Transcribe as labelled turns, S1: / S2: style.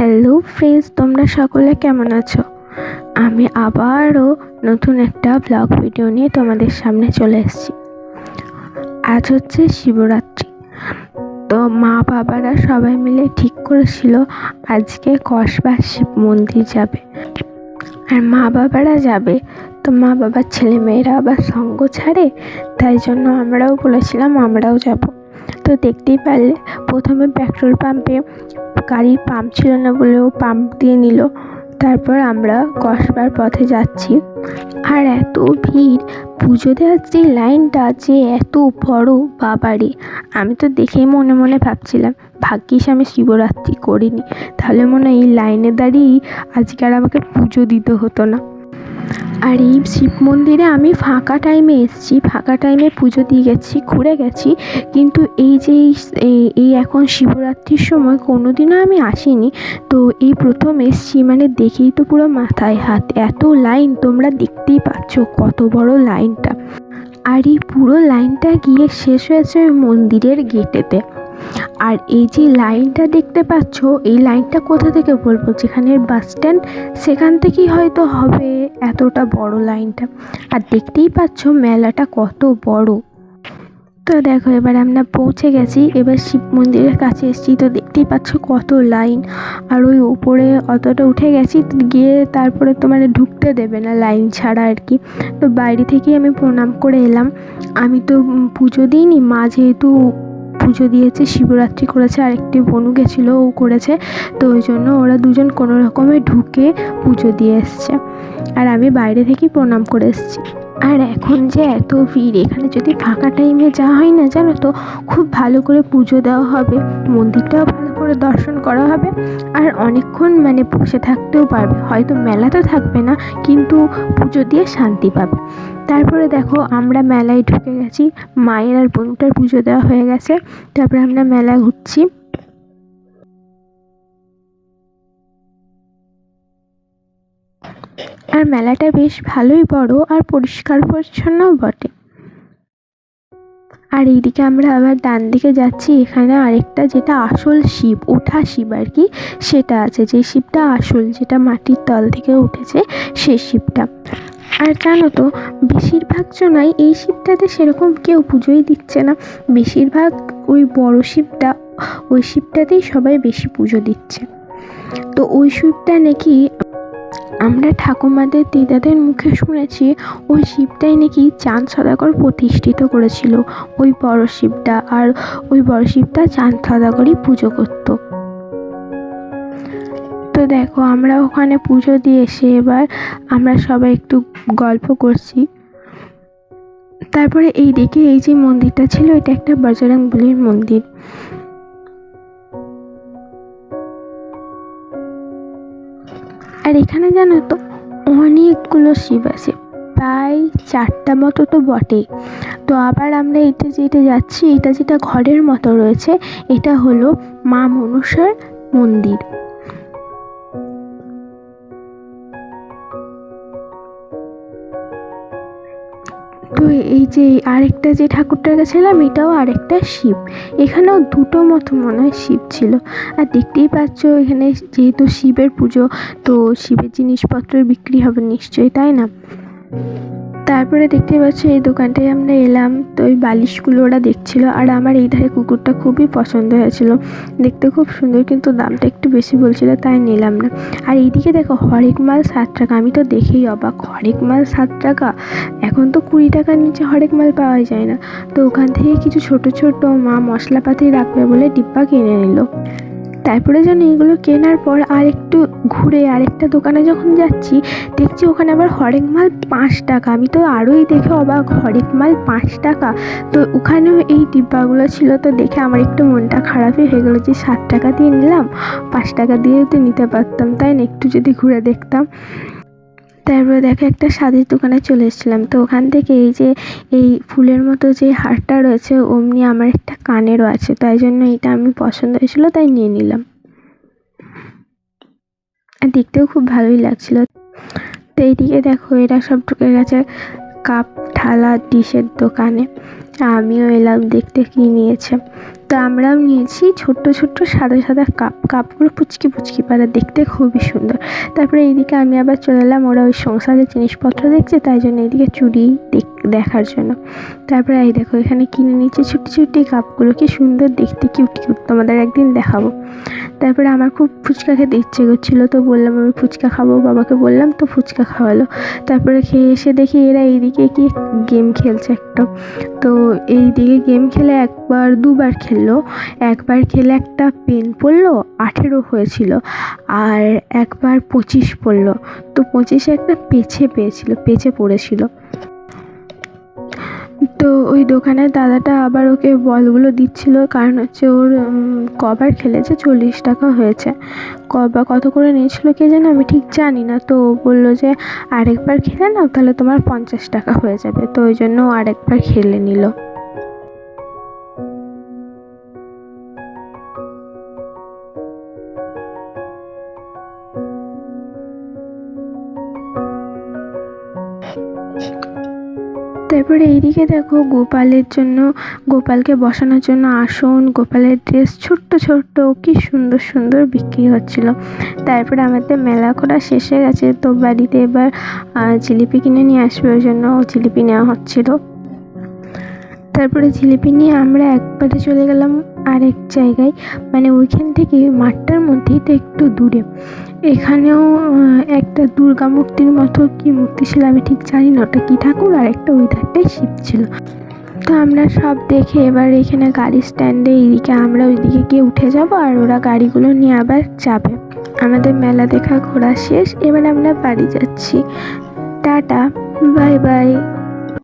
S1: Hello friends, তোমরা সকলে কেমন আছো? আমি আবারও নতুন একটা ব্লগ ভিডিও নিয়ে তোমাদের সামনে চলে এসেছি। আজ হচ্ছে শিবরাত্রি। তো মা বাবারা সবাই মিলে ঠিক করেছিল আজকে কসবা শিব মন্দির যাবে। আর মা বাবারা যাবে, তো মা বাবার ছেলে মেয়েরা আবার সঙ্গ ছাড়ে, তাই জন্য আমরাও বলেছিলাম আমরাও যাব। তো দেখতেই পারলে প্রথমে পেট্রোল পাম্পে গাড়ির পাম্প ছিল না বলে ও পাম্প দিয়ে নিল। তারপর আমরা কসবার পথে যাচ্ছি। আর এত ভিড়, পুজো দেওয়ার যে লাইনটা যে এত বড়, বাবারে! আমি তো দেখেই মনে মনে ভাবছিলাম ভাগ্যিস আমি শিবরাত্রি করিনি, তাহলে মনে হয় এই লাইনে দাঁড়িয়েই আজকে আর আমাকে পুজো দিতে হতো না। আর এই শিব মন্দিরে আমি ফাঁকা টাইমে এসেছি, ফাঁকা টাইমে পুজো দিয়ে গেছি, ঘুরে গেছি, কিন্তু এই যে এই এখন শিবরাত্রির সময় কোনোদিনও আমি আসিনি। তো এই প্রথম এসেছি, মানে দেখেই তো পুরো মাথায় হাত, এত লাইন, তোমরা দেখতেই পাচ্ছ কত বড় লাইনটা। আর এই পুরো লাইনটা গিয়ে শেষ হয়েছে ওই মন্দিরের গেটেতে। আর এই যে লাইনটা দেখতে পাচ্ছ, এই লাইনটা কোথা থেকে বলবো, যেখানে বাস স্ট্যান্ড সেখান থেকেই হয়তো হবে এতটা বড় লাইনটা। আর দেখতেই পাচ্ছ মেলাটা কত বড়। তো দেখো এবার আমরা পৌঁছে গেছি, এবার শিব মন্দিরের কাছে এসেছি। তো দেখতেই পাচ্ছ কত লাইন। আর ওই উপরে অতটা উঠে গেছি, গিয়ে তারপরে তো মানে ঢুকতে দেবে না লাইন ছাড়া আর কি। তো বাইরে থেকেই আমি প্রণাম করে এলাম। আমি তো পুজো দিইনি, মা যেহেতু পুজো দিয়েছে, শিবরাত্রি করেছে, আর একটি বোনু গেছিলো, ও করেছে, তো ওই জন্য ওরা দুজন কোনো রকমে ঢুকে পুজো দিয়ে এসছে। আর আমি বাইরে থেকেই প্রণাম করে এসেছি। আর এখন যে এত ভিড়, এখানে যদি ফাঁকা টাইমে যাওয়া হয় না, জানো তো, খুব ভালো করে পুজো দেওয়া হবে, মন্দিরটাও ভালো করে দর্শন করা হবে, আর অনেকক্ষণ মানে বসে থাকতেও পারবে। হয়তো মেলা তো থাকবে না, কিন্তু পুজো দিয়ে শান্তি পাবে। তারপরে দেখো আমরা মেলায় ঢুকে গেছি, মায়ের আর বোনটার পুজো দেওয়া হয়ে গেছে। তারপরে আমরা মেলা ঘুরছি। আর মেলাটা বেশ ভালোই বড় আর পরিষ্কার পরিচ্ছন্নও বটে। আর এইদিকে আমরা আবার ডান দিকে যাচ্ছি, এখানে আরেকটা যেটা আসল শিব, ওঠা শিব আর কি, সেটা আছে, যে শিবটা আসল, যেটা মাটির তল থেকে উঠেছে সেই শিবটা। আর জানো তো, বেশিরভাগ জনাই এই শিবটাতে সেরকম কেউ পুজোই দিচ্ছে না, বেশিরভাগ ওই বড় শিবটা, ওই শিবটাতেই সবাই বেশি পুজো দিচ্ছে। তো ওই শিবটা নাকি আমরা ঠাকুমাদের দিদাদের মুখে শুনেছি, ওই শিবটাই নাকি চাঁদ সওদাগর প্রতিষ্ঠিত করেছিল, ওই বড় শিবটা। আর ওই বড় শিবটা চাঁদ সওদাগরই পুজো করত। তো দেখো আমরা ওখানে পুজো দিয়ে এসে এবার আমরা সবাই একটু গল্প করছি। তারপরে এই দিকে এই যে মন্দিরটা ছিল, এটা একটা বজরং বলির মন্দির। আর এখানে জানো তো অনেকগুলো শিব আছে, প্রায় 4টা মতো তো বটেই। তো আবার আমরা এটা যেটা যাচ্ছি, এটা যেটা ঘরের মতো রয়েছে, এটা হলো মা মনসার মন্দির। তো এই যে আরেকটা যে ঠাকুরটার কাছে এলাম, এটাও আরেকটা শিব, এখানেও দুটো মতো মনে হয় শিব ছিল। আর দেখতেই পাচ্ছ এখানে যেহেতু শিবের পুজো, তো শিবের জিনিসপত্র বিক্রি হবে নিশ্চয়ই, তাই না? তারপরে দেখতে পাচ্ছ এই দোকানটায় আমরা এলাম, তো ওই বালিশগুলো ওরা দেখছিল। আর আমার এই ধারে কুকুরটা খুবই পছন্দ হয়েছিল, দেখতে খুব সুন্দর, কিন্তু দামটা একটু বেশি বলছিল, তাই নিলাম না। আর এইদিকে দেখো হরেক মাল 7 টাকা, আমি তো দেখেই অবাক, হরেক মাল 7 টাকা! এখন তো 20 টাকার নিচে হরেক মাল পাওয়া যায় না। তো ওখান থেকে কিছু ছোট ছোট মা মশলাপাতি রাখবে বলে ডিব্বা কিনে নিল। তারপরে যেন এগুলো কেনার পর আর একটু ঘুরে আরেকটা দোকানে যখন যাচ্ছি, দেখছি ওখানে আবার হরেক মাল 5 টাকা। আমি তো আরোই দেখে অবাক, হরেক মাল 5 টাকা! তো ওখানেও এই ডিব্বাগুলো ছিল, তো দেখে আমার একটু মনটা খারাপই হয়ে গেলো, যে 7 টাকা দিয়ে নিলাম, 5 টাকা দিয়েও তো নিতে পারতাম, তাই না? একটু যদি ঘুরে দেখতাম। তারপরে দেখো একটা শাড়ির দোকানে চলে এসেছিলাম। তো ওখান থেকে এই যে এই ফুলের মতো যে হারটা রয়েছে, অমনি আমার একটা কানেরও আছে, তাই জন্য এটা আমি পছন্দ হয়েছিল, তাই নিয়ে নিলাম। আর দেখতেও খুব ভালোই লাগছিল। তো এইদিকে দেখো এরা সব ঢুকে গেছে কাপ থালা ডিশের দোকানে, আমিও এলাম দেখতে কী নিয়েছে। তো আমরাও নিয়েছি ছোট্ট ছোট্ট সাদা সাদা কাপগুলো পুচকি পুচকি পাড়া, দেখতে খুবই সুন্দর। তারপরে এইদিকে আমি আবার চলে এলাম, ওরা ওই সংসারের জিনিসপত্র দেখছে, তাই জন্য এইদিকে চুড়ি দেখার জন্য। তারপরে এই দেখো এখানে কিনে নিচ্ছে ছুটি ছুটি কাপগুলো, কি সুন্দর দেখতে, কিউট কিউট, তোমাদের একদিন দেখাবো। তারপরে আমার খুব ফুচকা খেতে ইচ্ছে করছিলো, তো বললাম আমি ফুচকা খাবো, বাবাকে বললাম, তো ফুচকা খাওয়ালো। তারপরে খেয়ে এসে দেখি এরা এইদিকে কি গেম খেলছে একটা। তো এইদিকে গেম খেলে একবার দুবার খেললো। একবার খেলে একটা পেন পড়লো, 18 হয়েছিল, আর একবার 25 পড়লো। তো 25-এ একটা পেছে পড়েছিল। তো ওই দোকানের দাদাটা আবার ওকে বলগুলো দিচ্ছিল, কারণ হচ্ছে ওর কবার খেলেছে 40 টাকা হয়েছে। কবার কত করে নিয়েছিল কে জানে, আমি ঠিক জানি না। তো বললো যে আরেকবার খেলে নাও, তাহলে তোমার 50 টাকা হয়ে যাবে। তো ওই জন্য আরেকবার খেলে নিল। তারপরে এইদিকে দেখো গোপালকে বসানোর জন্য আসন, গোপালের ড্রেস ছোট্ট ছোট্ট কি সুন্দর সুন্দর বিক্রি হচ্ছিল। তারপরে আমাদের মেলা করা শেষ হয়ে গেছে, তো বাড়িতে এবার জিলিপি কিনে নিয়ে আসবে, ওই জন্য জিলিপি নেওয়া হচ্ছিল। তারপরে জিলিপি নিয়ে আমরা একবারে চলে গেলাম আরেক জায়গায়, মানে ওইখান থেকে মাঠটার মধ্যেই তো একটু দূরে। এখানেও একটা দুর্গা মূর্তির মতো কি মূর্তি ছিল, আমি ঠিক জানি না ওটা কি ঠাকুর, আর একটা ওই ধারটাই শিব ছিল। তো আমরা সব দেখে এবার এখানে গাড়ি স্ট্যান্ডে এইদিকে আমরা ওইদিকে গিয়ে উঠে যাব, আর ওরা গাড়িগুলো নিয়ে আবার যাবে। আমাদের মেলা দেখা ঘোরা শেষ, এবার আমরা বাড়ি যাচ্ছি। Tata, bye bye.